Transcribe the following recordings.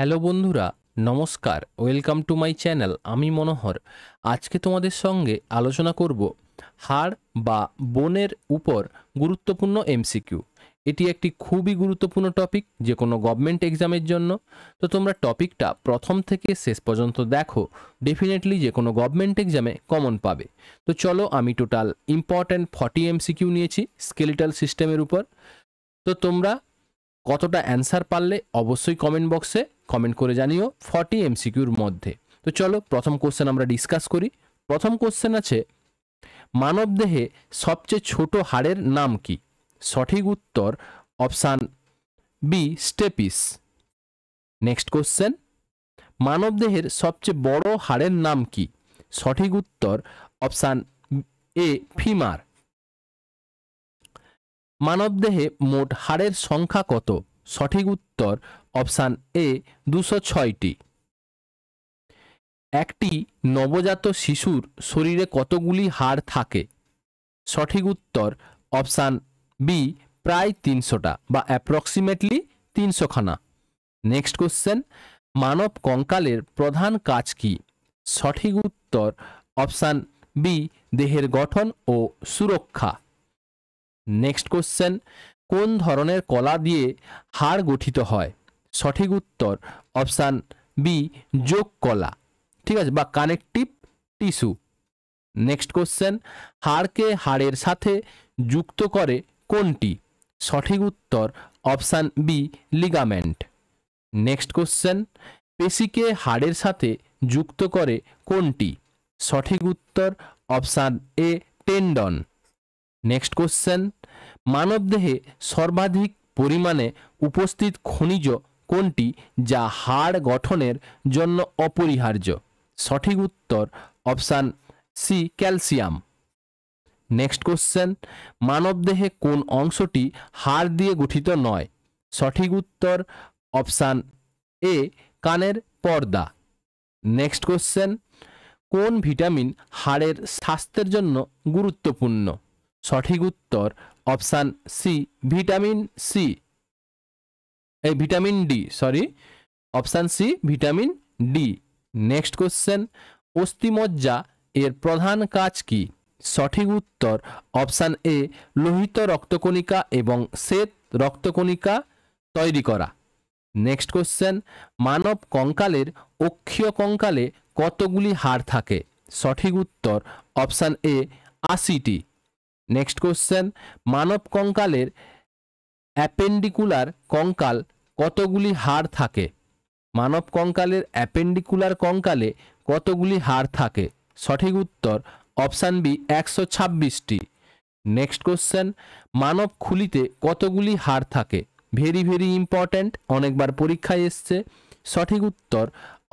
Hello বন্ধুরা, নমস্কার। Welcome to my channel. আমি মনোহর। আজকে তোমাদের সঙ্গে আলোচনা করব হাড় বা বোনের উপর গুরুত্বপূর্ণ এমসিকিউ। এটি একটি খুবই গুরুত্বপূর্ণ টপিক যে কোনো গভর্নমেন্ট এক্সামের জন্য। তো তোমরা টপিকটা প্রথম থেকে শেষ পর্যন্ত দেখো, ডেফিনেটলি যে কোনো গভর্নমেন্ট এক্সামে কমন পাবে। তো চলো, আমি টোটাল ইম্পর্ট্যান্ট 40 এমসিকিউ নিয়েছি স্কেলিটাল সিস্টেমের উপর। তো তোমরা কতটা অ্যান্সার পারলে অবশ্যই কমেন্ট বক্সে কমেন্ট করে জানিও 40 এমসিকিউর মধ্যে। তো চলো প্রথম কোশ্চেন আমরা ডিসকাস করি। প্রথম কোশ্চেন আছে, মানবদেহে সবচেয়ে ছোট হাড়ের নাম কি? সঠিক উত্তর option B, stapes. Next question, মানবদেহের সবচেয়ে বড় হাড়ের নাম কি? সঠিক উত্তর অপশান এ, ফিমার। মানবদেহে মোট হাড়ের সংখ্যা কত? সঠিক উত্তর অপশান এ, 206টি। একটি নবজাত শিশুর শরীরে কতগুলি হাড় থাকে? সঠিক উত্তর অপশান বি, প্রায় 300টা বা অ্যাপ্রক্সিমেটলি 300খানা। নেক্সট কোশ্চেন, মানব কঙ্কালের প্রধান কাজ কি? সঠিক উত্তর অপশান বি, দেহের গঠন ও সুরক্ষা। নেক্সট কোশ্চেন, কোন ধরনের কলা দিয়ে হাড় গঠিত হয়? সঠিক উত্তর অপশান বি, যোগ কলা, ঠিক আছে, বা কানেকটিভ টিস্যু। নেক্সট কোশ্চেন, হাড়কে হাড়ের সাথে যুক্ত করে কোনটি? সঠিক উত্তর option B, ligament. Next question, পেশিকে হাড়ের সাথে যুক্ত করে কোনটি? সঠিক উত্তর option A, tendon. Next question, মানবদেহে সর্বাধিক পরিমাণে উপস্থিত খনিজ কোনটি যা হাড় গঠনের জন্য অপরিহার্য? সঠিক উত্তর option C, calcium. Next question, মানবদেহে কোন অংশটি হাড় দিয়ে গঠিত নয়? সঠিক উত্তর অপশান এ, কানের পর্দা। নেক্সট কোশ্চেন, কোন ভিটামিন হাড়ের স্বাস্থ্যের জন্য গুরুত্বপূর্ণ? সঠিক উত্তর অপশান সি, ভিটামিন সি, এই vitamin D, sorry, option C, vitamin D. Next question, অস্থিমজ্জা এর প্রধান কাজ কি? সঠিক উত্তর অপশান এ, লোহিত রক্তকণিকা এবং শ্বেত রক্তকণিকা তৈরি করা। নেক্সট কোশ্চেন, মানব কঙ্কালের অক্ষীয় কঙ্কালে কতগুলি হাড় থাকে? সঠিক উত্তর অপশান এ, 80টি। নেক্সট কোশ্চেন, মানব কঙ্কালের অ্যাপেন্ডিকুলার কঙ্কাল কতগুলি হাড় থাকে? মানব কঙ্কালের অ্যাপেন্ডিকুলার কঙ্কালে কতগুলি হাড় থাকে? সঠিক উত্তর অপশান বি, 126টি। নেক্সট কোশ্চেন, মানব খুলিতে কতগুলি হাড় থাকে? ভেরি ভেরি ইম্পর্ট্যান্ট, অনেকবার পরীক্ষায় এসছে। সঠিক উত্তর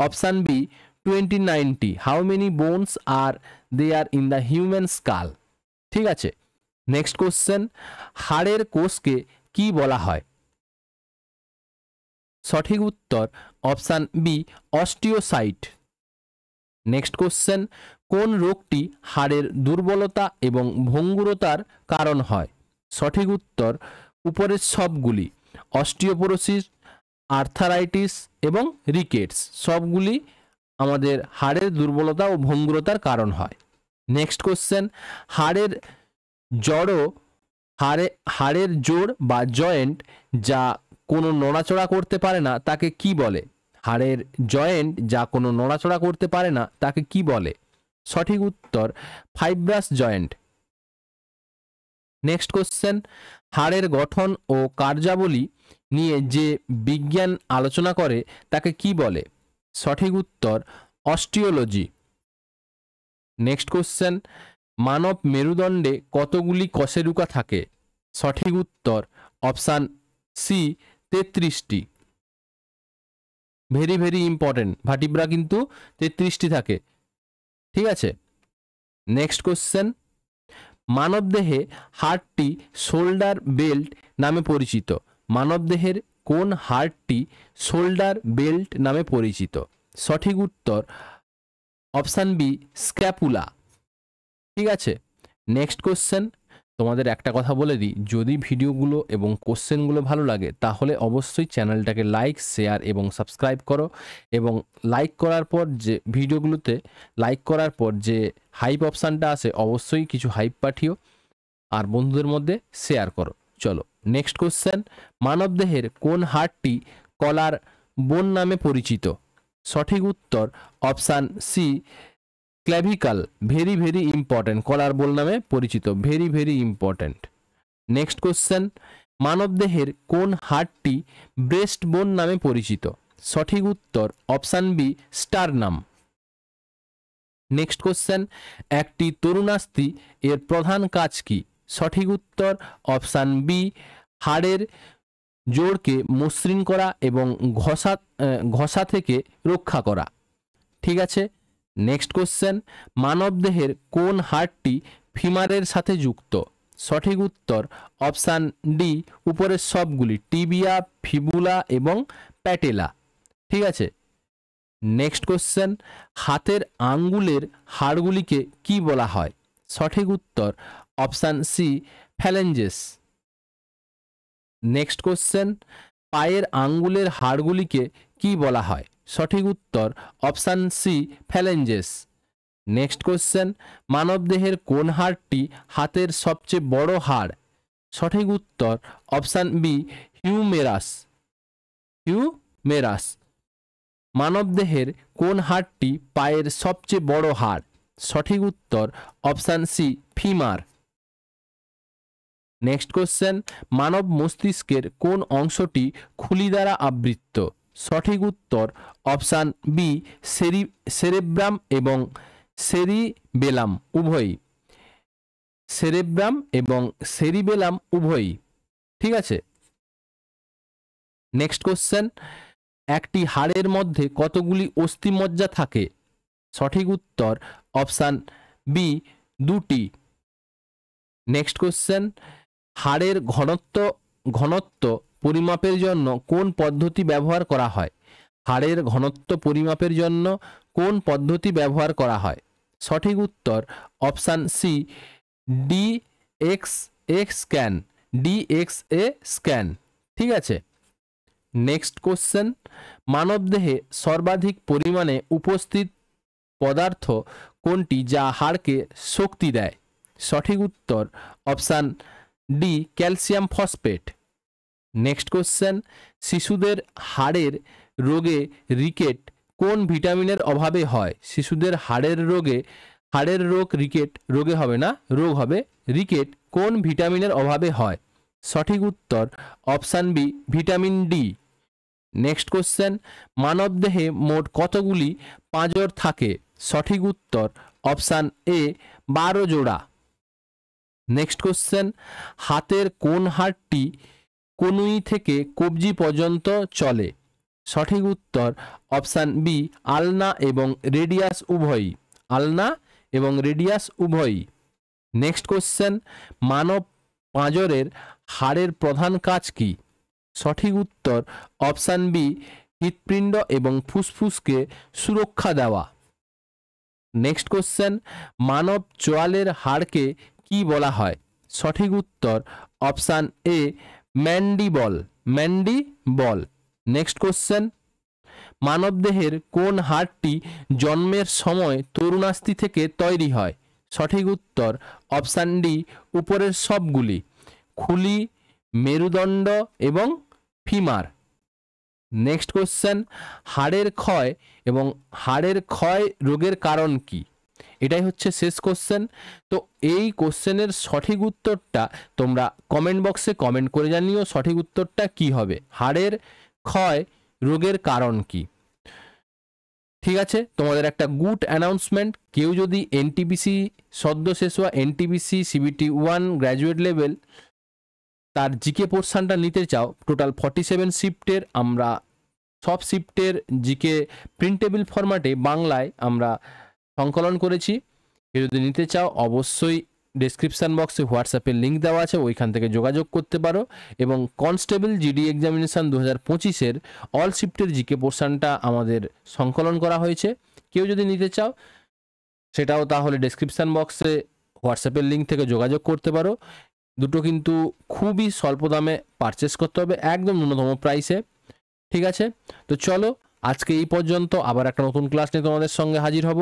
অপশান বি, 29টি। How many bones are there in the human skull? ঠিক আছে। নেক্সট কোশ্চেন, হাড়ের কোষকে কি বলা হয়? সঠিক উত্তর option B, osteocyte. Next question, কোন রোগটি হাড়ের দুর্বলতা এবং ভঙ্গুরতার কারণ হয়? সঠিক উত্তর উপরের সবগুলি, অস্টিওপোরোসিস, আর্থারাইটিস এবং রিকেটস, সবগুলি আমাদের হাড়ের দুর্বলতা ও ভঙ্গুরতার কারণ হয়। নেক্সট কোশ্চেন, হাড়ের জড়ো হাড়ের জোড় বা জয়েন্ট যা কোনো নড়াচড়া করতে পারে না তাকে কি বলে? হাড়ের জয়েন্ট যা কোনো নড়াচড়া করতে পারে না তাকে কি বলে? সঠিক উত্তর ফাইব্রাস জয়েন্ট। নেক্সট কোশ্চেন, হাড়ের গঠন ও কার্যাবলী নিয়ে যে বিজ্ঞান আলোচনা করে তাকে কি বলে? সঠিক উত্তর অস্টিওলজি। নেক্সট কোশ্চেন, মানব মেরুদণ্ডে কতগুলি কশেরুকা থাকে? সঠিক উত্তর অপশান সি, 33টি। ভেরি ভেরি ইম্পর্টেন্ট, ভার্টিব্রা কিন্তু 33টি থাকে, ঠিক আছে। নেক্সট কোশ্চেন, মানবদেহে হাড়টি শোল্ডার বেল্ট নামে পরিচিত? মানবদেহের কোন হাড়টি শোল্ডার বেল্ট নামে পরিচিত? সঠিক উত্তর অপশান বি, স্ক্যাপুলা। ঠিক আছে। নেক্সট কোশ্চেন, তোমাদের একটা কথা বলে দিই, যদি ভিডিওগুলো এবং কোশ্চেনগুলো ভালো লাগে তাহলে অবশ্যই চ্যানেলটাকে লাইক, শেয়ার এবং সাবস্ক্রাইব করো, এবং লাইক করার পর যে ভিডিওগুলোতে লাইক করার পর যে হাইপ অপশানটা আসে অবশ্যই কিছু হাইপ পাঠিও আর বন্ধুদের মধ্যে শেয়ার করো। চলো নেক্সট কোশ্চেন, মানবদেহের কোন হাড়টি কলার বোন নামে পরিচিত? সঠিক উত্তর option C, clavicle. Very very important, collar bone নামে পরিচিত, very very important. Next question, মানবদেহের কোন হাড়টি ব্রেস্ট বোন নামে পরিচিত? সঠিক উত্তর option B, sternum. Next question, একটি তরুণাস্থি এর প্রধান কাজ কি? সঠিক উত্তর অপশান বি, হাড়ের জোড়কে মসৃণ করা এবং ঘষা থেকে রক্ষা করা। ঠিক আছে। নেক্সট কোশ্চেন, মানবদেহের কোন হাড়টি ফিমারের সাথে যুক্ত? সঠিক উত্তর অপশান ডি, উপরের সবগুলি, টিবিয়া, ফিবুলা এবং প্যাটেলা। ঠিক আছে। নেক্সট কোশ্চেন, হাতের আঙ্গুলের হাড়গুলিকে কি বলা হয়? সঠিক উত্তর অপশান সি, ফ্যালেঞ্জেস। নেক্সট কোশ্চেন, পায়ের আঙ্গুলের হাড়গুলিকে কি বলা হয়? সঠিক উত্তর অপশান সি, ফ্যালেঞ্জেস। নেক্সট কোশ্চেন, মানবদেহের কোন হাড়টি হাতের সবচেয়ে বড় হাড়? সঠিক উত্তর অপশান বি, হিউমেরাস। হিউমেরাস। মানবদেহের কোন হাড়টি পায়ের সবচেয়ে বড় হাড়? সঠিক উত্তর option C, femur. Next question, মানব মস্তিষ্কের কোন অংশটি খুলি দ্বারা আবৃত? সঠিক উত্তর অপশান বি, সেরেব্রাম এবং সেরিবেলাম উভয়ই। সেরেব্রাম এবং সেরিবেলাম উভয়ই। ঠিক আছে। নেক্সট কোশ্চেন, একটি হাড়ের মধ্যে কতগুলি অস্থিমজ্জা থাকে? সঠিক উত্তর অপশান বি, দুটি। নেক্সট কোশ্চেন, হাড়ের ঘনত্ব পরিমাপের জন্য কোন পদ্ধতি ব্যবহার করা হয়? হাড়ের ঘনত্ব পরিমাপের জন্য কোন পদ্ধতি ব্যবহার করা হয়? সঠিক উত্তর option C, DXA scan. DXA scan. ঠিক আছে। নেক্সট কোশ্চেন, মানবদেহে সর্বাধিক পরিমাণে উপস্থিত পদার্থ কোনটি যা হাড়কে শক্তি দেয়? সঠিক উত্তর option D, calcium phosphate. Next question, শিশুদের হাড়ের রোগে রিকেট কোন ভিটামিনের অভাবে হয়? শিশুদের হাড়ের রোগ রিকেট রোগে হবে না, রোগ হবে রিকেট কোন ভিটামিনের অভাবে হয়? সঠিক উত্তর option B, vitamin D. Next question, মানবদেহে মোট কতগুলি পাঁজর থাকে? সঠিক উত্তর অপশান এ, 12 জোড়া। নেক্সট কোশ্চেন, হাতের কোন হাড়টি কনুই থেকে কবজি পর্যন্ত চলে? সঠিক উত্তর অপশান বি, আলনা এবং রেডিয়াস উভয়ই। আলনা এবং রেডিয়াস উভয়ই। নেক্সট কোশ্চেন, মানব পাঁজরের হাড়ের প্রধান কাজ কি? সঠিক উত্তর অপশান বি, হৃৎপিণ্ড এবং ফুসফুসকে সুরক্ষা দেওয়া। নেক্সট কোশ্চেন, মানব চোয়ালের হাড়কে কি বলা হয়? সঠিক উত্তর অপশান এ, ম্যান্ডিবল। ম্যান্ডিবল। নেক্সট কোশ্চেন, মানবদেহের কোন হাড়টি জন্মের সময় তরুণাস্থি থেকে তৈরি হয়? সঠিক উত্তর অপশান ডি, উপরের সবগুলি, খুলি, মেরুদণ্ড এবং ফিমার। নেক্সট কোশ্চেন, হাড়ের ক্ষয় রোগের কারণ কি? এটাই হচ্ছে শেষ কোশ্চেন। তো এই কোশ্চেনের সঠিক উত্তরটা তোমরা কমেন্ট বক্সে কমেন্ট করে জানিও সঠিক উত্তরটা কি হবে। হাড়ের ক্ষয় রোগের কারণ কি? ঠিক আছে। তোমাদের একটা গুড অ্যানাউন্সমেন্ট, কেউ যদি এনটিপিসি সদ্য শেষ হওয়া এনটিপিসি সিবিটি 1 গ্র্যাজুয়েট লেভেল তার জিকে পোর্শনটা নিতে চাও, টোটাল 47 শিফটের আমরা সব শিফটের জিকে প্রিন্টেবল ফরম্যাটে বাংলায় আমরা সংকলন করেছি। কেউ যদি নিতে চাও অবশ্যই ডেসক্রিপশান বক্সে হোয়াটসঅ্যাপের লিঙ্ক দেওয়া আছে, ওইখান থেকে যোগাযোগ করতে পারো। এবং কনস্টেবল জিডি এক্সামিনেশান 2025-এর অল শিফটের জিকে পোর্শনটা আমাদের সংকলন করা হয়েছে। কেউ যদি নিতে চাও সেটাও তাহলে ডেসক্রিপশান বক্সে হোয়াটসঅ্যাপের লিঙ্ক থেকে যোগাযোগ করতে পারো। দুটো কিন্তু খুবই স্বল্প দামে পারচেস করতে হবে, একদম ন্যূনতম প্রাইসে। ঠিক আছে, তো চলো আজকে এই পর্যন্ত, আবার একটা নতুন ক্লাস নিয়ে তোমাদের সঙ্গে হাজির হব।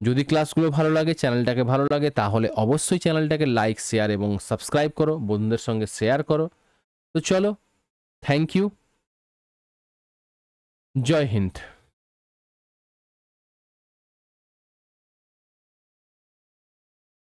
যদি ক্লাসগুলো ভালো লাগে, চ্যানেলটাকে ভালো লাগে, তাহলে অবশ্যই চ্যানেলটাকে লাইক, শেয়ার এবং সাবস্ক্রাইব করো, বন্ধুদের সঙ্গে শেয়ার করো। তো চলো, থ্যাংক ইউ, জয় হিন্দ।